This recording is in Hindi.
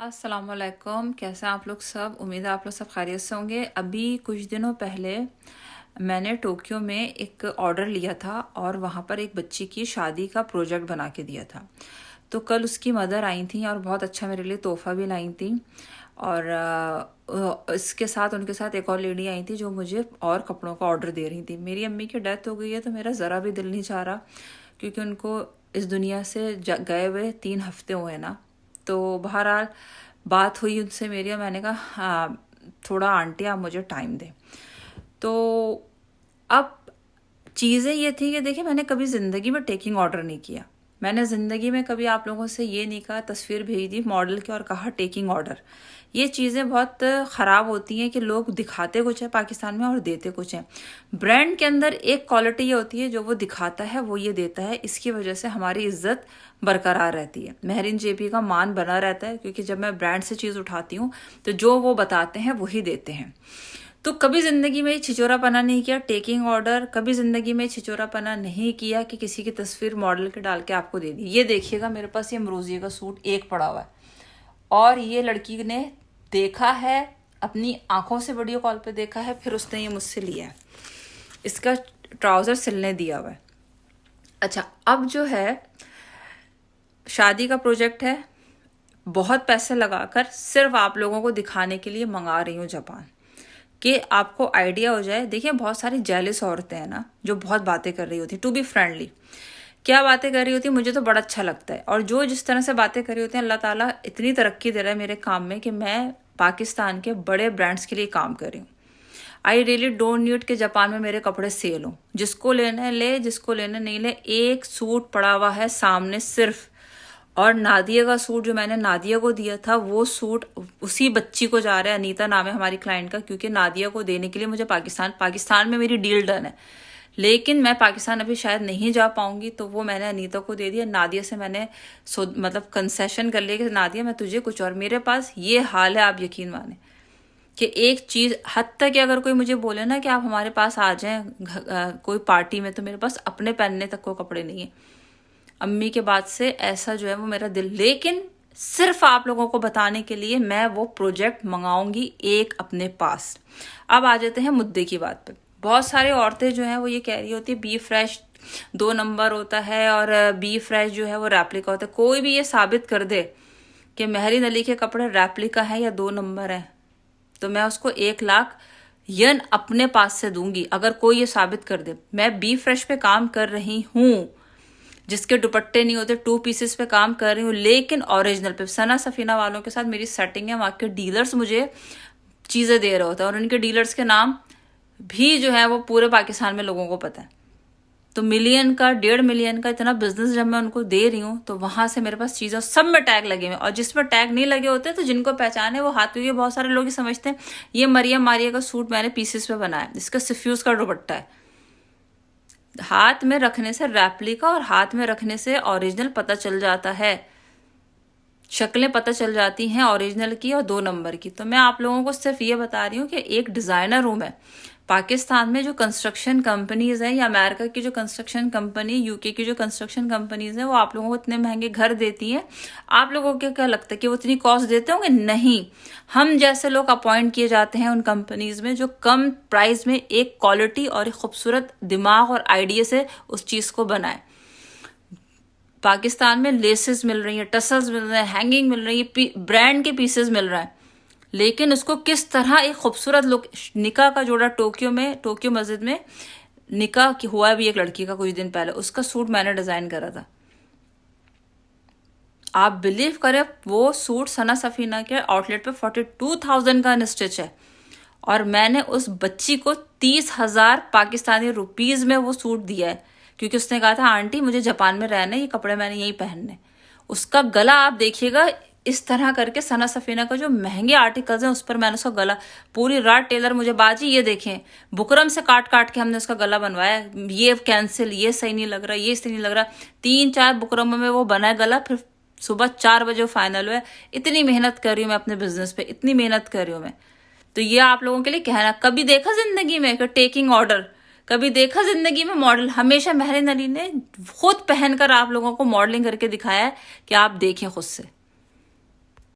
अस्सलाम वालेकुम। कैसे हैं आप लोग सब? उम्मीद है आप लोग सब खैरियत से होंगे। अभी कुछ दिनों पहले मैंने टोक्यो में एक ऑर्डर लिया था और वहाँ पर एक बच्ची की शादी का प्रोजेक्ट बना के दिया था। तो कल उसकी मदर आई थी और बहुत अच्छा मेरे लिए तोहफ़ा भी लाई थी। और इसके साथ उनके साथ एक और लेडी आई थी जो मुझे और कपड़ों का ऑर्डर दे रही थी। मेरी अम्मी की डेथ हो गई है तो मेरा ज़रा भी दिल नहीं चाह रहा, क्योंकि उनको इस दुनिया से गए हुए 3 हफ्ते हुए ना। तो बहरहाल बात हुई उनसे मेरी और मैंने कहा हाँ थोड़ा आंटी आप मुझे टाइम दें। तो अब चीज़ें ये थी कि देखिए, मैंने कभी ज़िंदगी में टेकिंग ऑर्डर नहीं किया। मैंने ज़िंदगी में कभी आप लोगों से ये नहीं कहा, तस्वीर भेज दी मॉडल की और कहा टेकिंग ऑर्डर। ये चीज़ें बहुत ख़राब होती हैं कि लोग दिखाते कुछ है पाकिस्तान में और देते कुछ है। ब्रांड के अंदर एक क्वालिटी ये होती है, जो वो दिखाता है वो ये देता है। इसकी वजह से हमारी इज्जत बरकरार रहती है, महरीन जेपी का मान बना रहता है, क्योंकि जब मैं ब्रांड से चीज़ उठाती हूँ तो जो वो बताते हैं वही देते हैं। तो कभी ज़िंदगी में छिचोरापना नहीं किया टेकिंग ऑर्डर, कभी ज़िंदगी में छिचोरापना नहीं किया कि किसी की तस्वीर मॉडल के डाल के आपको दे दी। ये देखिएगा, मेरे पास ये अमरोजिया का सूट एक पड़ा हुआ है और ये लड़की ने देखा है, अपनी आंखों से वीडियो कॉल पे देखा है, फिर उसने ये मुझसे लिया है। इसका ट्राउज़र सिलने दिया हुआ है। अच्छा, अब जो है शादी का प्रोजेक्ट है, बहुत पैसे लगाकर सिर्फ आप लोगों को दिखाने के लिए मंगा रही हूँ जापान, कि आपको आइडिया हो जाए। देखिए, बहुत सारी जेलस औरतें हैं ना जो बहुत बातें कर रही होती, टू बी फ्रेंडली। क्या बातें कर रही होती मुझे तो बड़ा अच्छा लगता है। और जो जिस तरह से बातें कर रही होती हैं, अल्लाह ताला इतनी तरक्की दे रहा है मेरे काम में कि मैं पाकिस्तान के बड़े ब्रांड्स के लिए काम कर रही हूँ। आई रियली डोंट नीड कि जापान में मेरे कपड़े सेल हों। जिसको लेना है ले, जिसको लेना नहीं ले। एक सूट पड़ा हुआ है सामने सिर्फ, और नादिया का सूट जो मैंने नादिया को दिया था वो सूट उसी बच्ची को जा रहा है। अनीता नाम है हमारी क्लाइंट का, क्योंकि नादिया को देने के लिए मुझे पाकिस्तान में मेरी डील डन है, लेकिन मैं पाकिस्तान अभी शायद नहीं जा पाऊंगी, तो वो मैंने अनीता को दे दिया। नादिया से मैंने मतलब कंसेशन कर लिया कि नादिया मैं तुझे कुछ, और मेरे पास ये हाल है, आप यकीन माने कि एक चीज़ हद तक कि अगर कोई मुझे बोले ना कि आप हमारे पास आ जाएं कोई पार्टी में, तो मेरे पास अपने पहनने तक को कपड़े नहीं है। अम्मी के बाद से ऐसा जो है वो मेरा दिल, लेकिन सिर्फ आप लोगों को बताने के लिए मैं वो प्रोजेक्ट मंगाऊंगी एक अपने पास। अब आ जाते हैं मुद्दे की बात पे। बहुत सारी औरतें जो हैं वो ये कह रही होती है बी फ्रेश 2 नंबर होता है और बी फ्रेश जो है वो रेप्लिका होता है। कोई भी ये साबित कर दे कि महरीन अली के कपड़े रेप्लिका है या 2 नंबर है, तो मैं उसको 1 लाख यन अपने पास से दूंगी। अगर कोई ये साबित कर दे, मैं बी फ्रेश पे काम कर रही हूँ, जिसके दुपट्टे नहीं होते 2 पीसेस पे काम कर रही हूँ, लेकिन ओरिजिनल पे। सना सफीना वालों के साथ मेरी सेटिंग है, वहाँ के डीलर्स मुझे चीज़ें दे रहे होते हैं और उनके डीलर्स के नाम भी जो है वो पूरे पाकिस्तान में लोगों को पता है। तो मिलियन का 1.5 मिलियन का इतना बिजनेस जब मैं उनको दे रही हूँ, तो वहां से मेरे पास चीज़ें सब में टैग लगे हुए, और जिसमें टैग नहीं लगे होते तो जिनको पहचाने वो हाथ, क्योंकि बहुत सारे लोग ये समझते हैं ये मरियम मारिया का सूट मैंने पीसेस पे बनाया, इसका सफ्यूज का दुपट्टा है। हाथ में रखने से रेप्लिका और हाथ में रखने से ओरिजिनल पता चल जाता है, शक्लें पता चल जाती हैं ओरिजिनल की और 2 नंबर की। तो मैं आप लोगों को सिर्फ ये बता रही हूँ कि एक डिज़ाइनर हूँ मैं। पाकिस्तान में जो कंस्ट्रक्शन कंपनीज हैं, या अमेरिका की जो कंस्ट्रक्शन कंपनी, यूके की जो कंस्ट्रक्शन कंपनीज हैं, वो आप लोगों को इतने महंगे घर देती हैं। आप लोगों को क्या लगता है कि वो इतनी कॉस्ट देते होंगे? नहीं, हम जैसे लोग अपॉइंट किए जाते हैं उन कंपनीज में जो कम प्राइस में एक क्वालिटी और एक खूबसूरत दिमाग और आइडिया से उस चीज़ को बनाए। पाकिस्तान में लेसेस मिल रही हैं, टसल्स मिल रहे हैं, हैंगिंग मिल रही है, ब्रांड के पीसेस मिल रहा है, लेकिन उसको किस तरह एक खूबसूरत लुक। निकाह का जोड़ा टोक्यो मस्जिद में निकाह हुआ भी एक लड़की का कुछ दिन पहले, उसका सूट मैंने डिजाइन करा था। आप बिलीव करें, वो सूट सना सफीना के आउटलेट पे 42,000 का अनस्टिच है, और मैंने उस बच्ची को 30,000 पाकिस्तानी रुपीज में वो सूट दिया है, क्योंकि उसने कहा था आंटी मुझे जापान में रहना है, ये कपड़े मैंने यही पहनने। उसका गला आप देखिएगा, इस तरह करके सना सफीना का जो महंगे आर्टिकल्स हैं उस पर मैंने उसका गला, पूरी रात टेलर मुझे बाजी ये देखें बुकरम से काट काट के हमने उसका गला बनवाया, ये कैंसिल, ये सही नहीं लग रहा, ये सही नहीं लग रहा। 3-4 बुकरमों में वो बना है गला, फिर सुबह 4 बजे फाइनल हुआ। इतनी मेहनत कर रही हूँ मैं अपने बिजनेस पे, इतनी मेहनत कर रही हूँ मैं। तो ये आप लोगों के लिए कहना, कभी देखा जिंदगी में कि टेकिंग ऑर्डर, कभी देखा जिंदगी में मॉडल? हमेशा महरीन अली ने खुद पहनकर आप लोगों को मॉडलिंग करके दिखाया है कि आप देखें खुद से।